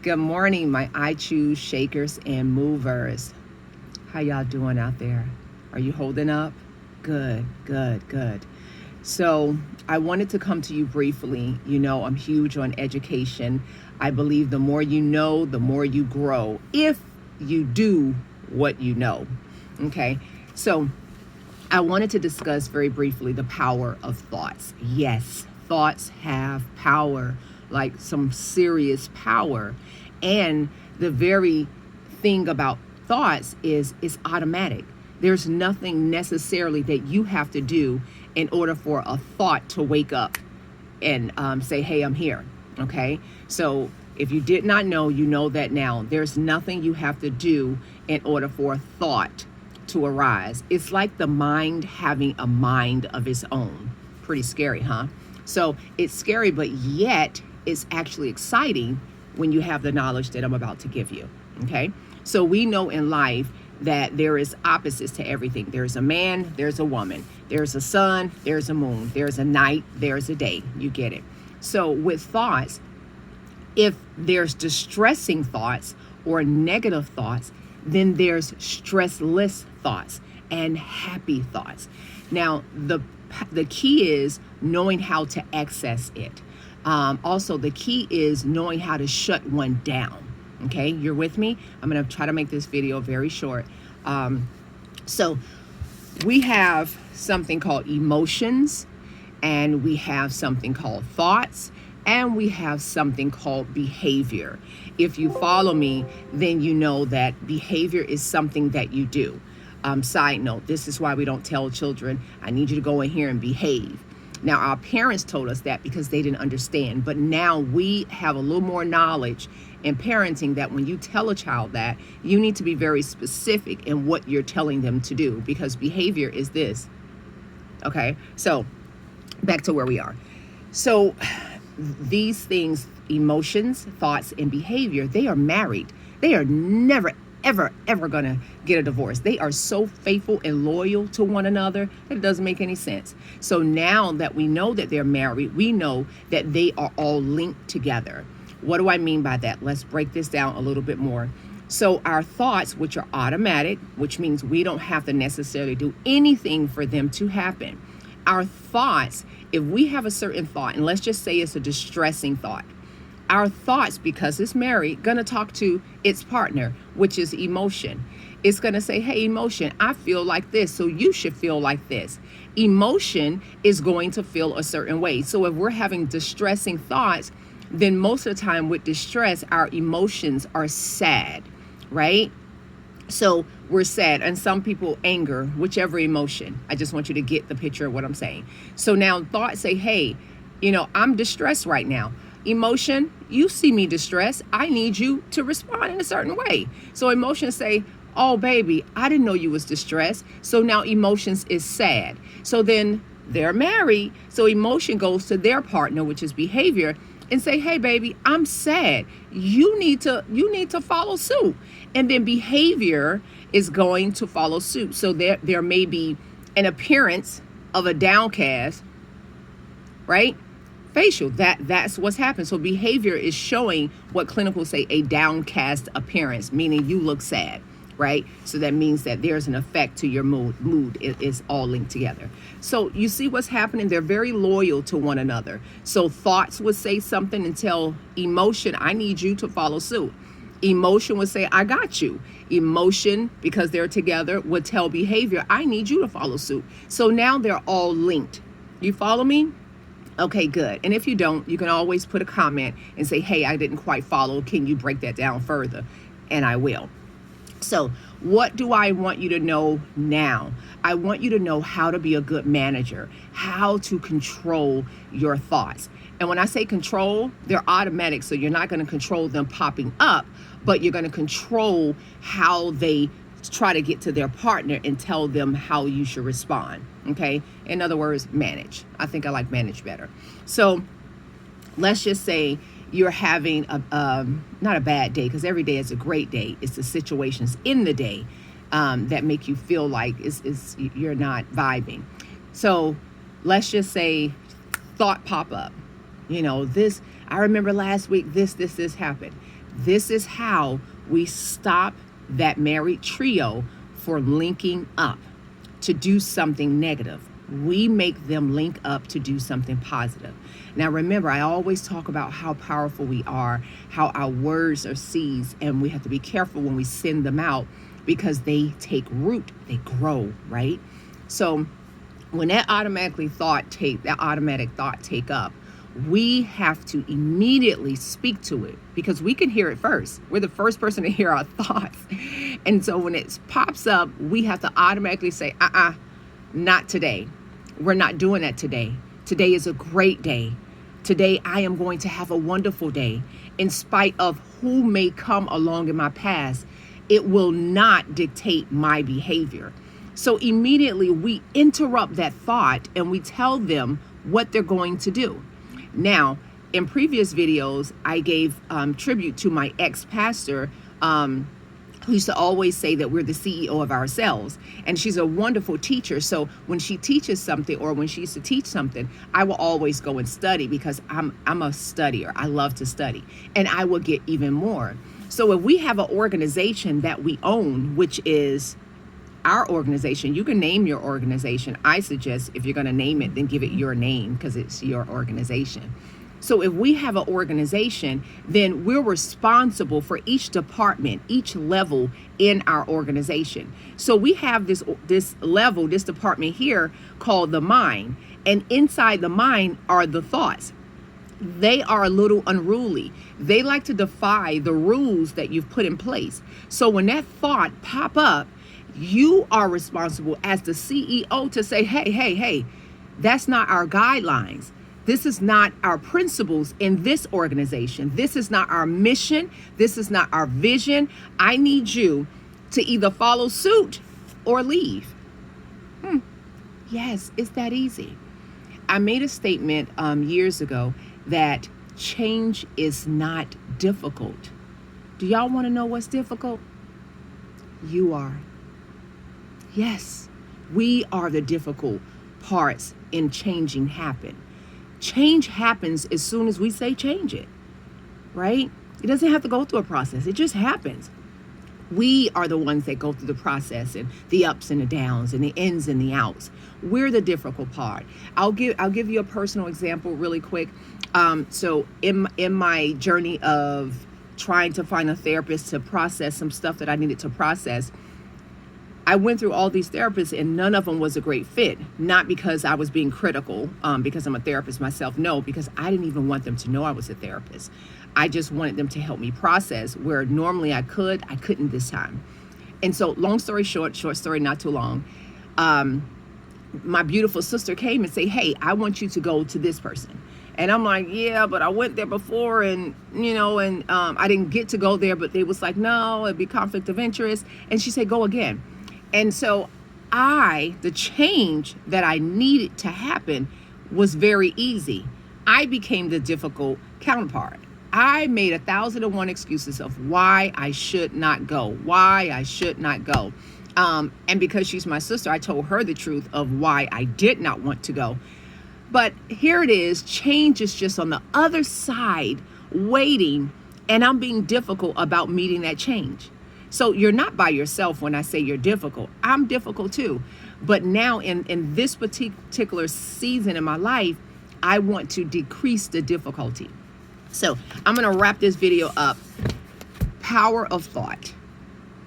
Good morning, my I Choose shakers and movers. How y'all doing out there? Are you holding up? Good, good, good. So, I wanted to come to you briefly. You know, I'm huge on education. I believe the more you know, the more you grow if you do what you know. Okay, so I wanted to discuss very briefly the power of thoughts. Yes, thoughts have power, like some serious power. And the very thing about thoughts is it's automatic. There's nothing necessarily that you have to do in order for a thought to wake up and say, hey, I'm here. Okay. So if you did not know, you know that now. There's nothing you have to do in order for a thought to arise. It's like the mind having a mind of its own. Pretty scary, huh? So it's scary, but yet it's actually exciting when you have the knowledge that I'm about to give you. Okay. So we know in life that there is opposites to everything. There's a man, there's a woman, there's a sun, there's a moon, there's a night, there's a day. You get it. So with thoughts, if there's distressing thoughts or negative thoughts, then there's stressless thoughts and happy thoughts. Now, the key is knowing how to access it. Also, the key is knowing how to shut one down. Okay, you're with me? I'm going to try to make this video very short. So we have something called emotions, and we have something called thoughts, and we have something called behavior. If you follow me, then you know that behavior is something that you do. Side note, this is why we don't tell children, I need you to go in here and behave. Now, our parents told us that because they didn't understand, but now we have a little more knowledge in parenting that when you tell a child that, you need to be very specific in what you're telling them to do, because behavior is this. Okay, so back to where we are. So these things, emotions, thoughts, and behavior, they are married. They are never, ever gonna get a divorce. They are so faithful and loyal to one another that it doesn't make any sense. So now that we know that they're married, we know that they are all linked together. What do I mean by that? Let's break this down a little bit more. So our thoughts, which are automatic, which means we don't have to necessarily do anything for them to happen. Our thoughts, if we have a certain thought, and let's just say it's a distressing thought, our thoughts, because it's married, going to talk to its partner, which is emotion. It's going to say, hey, emotion, I feel like this, so you should feel like this. Emotion is going to feel a certain way. So if we're having distressing thoughts, then most of the time with distress, our emotions are sad, right? So we're sad, and some people anger, whichever emotion. I just want you to get the picture of what I'm saying. So now thoughts say, hey, I'm distressed right now. Emotion, you see me distressed. I need you to respond in a certain way. So emotions say, oh, baby, I didn't know you was distressed. So now emotions is sad. So then they're married. So emotion goes to their partner, which is behavior, and say, hey, baby, I'm sad. You need to follow suit. And then behavior is going to follow suit. So there may be an appearance of a downcast, right? Facial, that's what's happened. So behavior is showing what clinicals say a downcast appearance, meaning you look sad, right? So that means that there's an effect to your mood. It is all linked together. So you see what's happening. They're very loyal to one another. So thoughts would say something and tell emotion, I need you to follow suit. Emotion would say, I got you. Emotion, because they're together, would tell behavior, I need you to follow suit. So now they're all linked. You follow me? Okay, good. And if you don't, you can always put a comment and say, hey, I didn't quite follow. Can you break that down further? And I will. So what do I want you to know now? I want you to know how to be a good manager, how to control your thoughts. And when I say control, they're automatic. So you're not going to control them popping up, but you're going to control how they try to get to their partner and tell them how you should respond. Okay. In other words, manage. I think I like manage better. So let's just say you're having not a bad day, because every day is a great day. It's the situations in the day that make you feel like you're not vibing. So let's just say thought pop up. I remember last week this happened. This is how we stop that married trio for linking up to do something negative. We make them link up to do something positive. Now, remember, I always talk about how powerful we are, how our words are seeds, and we have to be careful when we send them out because they take root, they grow, right? So when that automatic thought take up, we have to immediately speak to it because we can hear it first. We're the first person to hear our thoughts. And so when it pops up, we have to automatically say, not today. We're not doing that today. Today is a great day. Today, I am going to have a wonderful day. In spite of who may come along in my past, it will not dictate my behavior. So immediately we interrupt that thought and we tell them what they're going to do. Now, in previous videos, I gave tribute to my ex-pastor, who used to always say that we're the CEO of ourselves. And she's a wonderful teacher. So when she teaches something, or when she used to teach something, I will always go and study because I'm a studier. I love to study. And I will get even more. So if we have an organization that we own, which is our organization, you can name your organization. I suggest if you're going to name it, then give it your name because it's your organization. So if we have an organization, then we're responsible for each department, each level in our organization. So we have this level, this department here called the mind. And inside the mind are the thoughts. They are a little unruly. They like to defy the rules that you've put in place. So when that thought pop up, you are responsible as the CEO to say, hey, that's not our guidelines. This is not our principles in this organization. This is not our mission. This is not our vision. I need you to either follow suit or leave. Yes, it's that easy. I made a statement years ago that change is not difficult. Do y'all want to know what's difficult? You are. Yes, we are the difficult parts in changing happen. Change happens as soon as we say change it, right? It doesn't have to go through a process. It just happens. We are the ones that go through the process and the ups and the downs and the ins and the outs. We're the difficult part. I'll give you a personal example really quick. So in my journey of trying to find a therapist to process some stuff that I needed to process, I went through all these therapists and none of them was a great fit. Not because I was being critical, because I'm a therapist myself. No, because I didn't even want them to know I was a therapist. I just wanted them to help me process where normally I couldn't this time. And so long story short story not too long, my beautiful sister came and said, hey, I want you to go to this person. And I'm like, yeah, but I went there before and I didn't get to go there, but they was like, no, it'd be conflict of interest. And she said, go again. And so the change that I needed to happen was very easy. I became the difficult counterpart. I made 1,001 excuses of why I should not go, and because she's my sister, I told her the truth of why I did not want to go. But here it is, change is just on the other side waiting, and I'm being difficult about meeting that change. So you're not by yourself when I say you're difficult. I'm difficult too. But now in this particular season in my life, I want to decrease the difficulty. So I'm going to wrap this video up. Power of thought.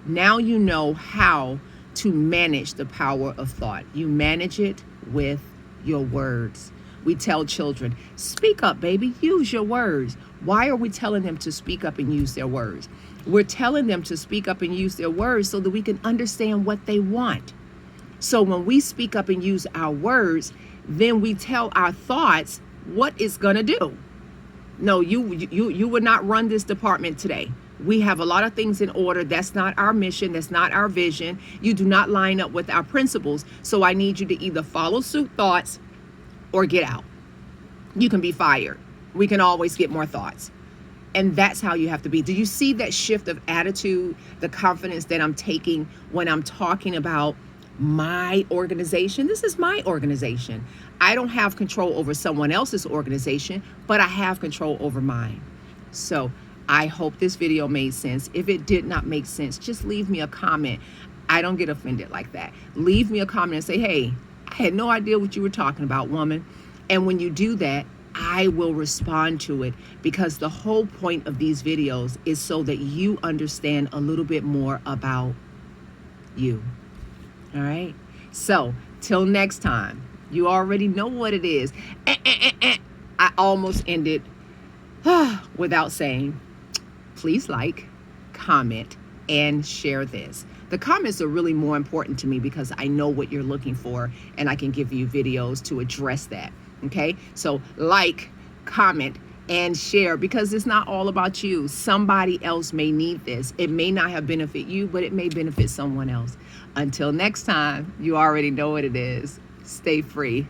Now you know how to manage the power of thought. You manage it with your words. We tell children, speak up, baby, use your words. Why are we telling them to speak up and use their words? We're telling them to speak up and use their words so that we can understand what they want. So when we speak up and use our words, then we tell our thoughts what it's going to do. No, you would not run this department today. We have a lot of things in order. That's not our mission. That's not our vision. You do not line up with our principles. So I need you to either follow suit thoughts or get out. You can be fired. We can always get more thoughts. And that's how you have to be. Do you see that shift of attitude, the confidence that I'm taking when I'm talking about my organization? This is my organization. I don't have control over someone else's organization, but I have control over mine. So I hope this video made sense. If it did not make sense, just leave me a comment. I don't get offended like that. Leave me a comment and say, hey, I had no idea what you were talking about, woman. And when you do that, I will respond to it, because the whole point of these videos is so that you understand a little bit more about you. All right? So, till next time, you already know what it is. I almost ended without saying, please like, comment, and share this. The comments are really more important to me because I know what you're looking for and I can give you videos to address that. Okay? So like, comment, and share, because it's not all about you. Somebody else may need this. It may not have benefit you, but it may benefit someone else. Until next time, you already know what it is. Stay free.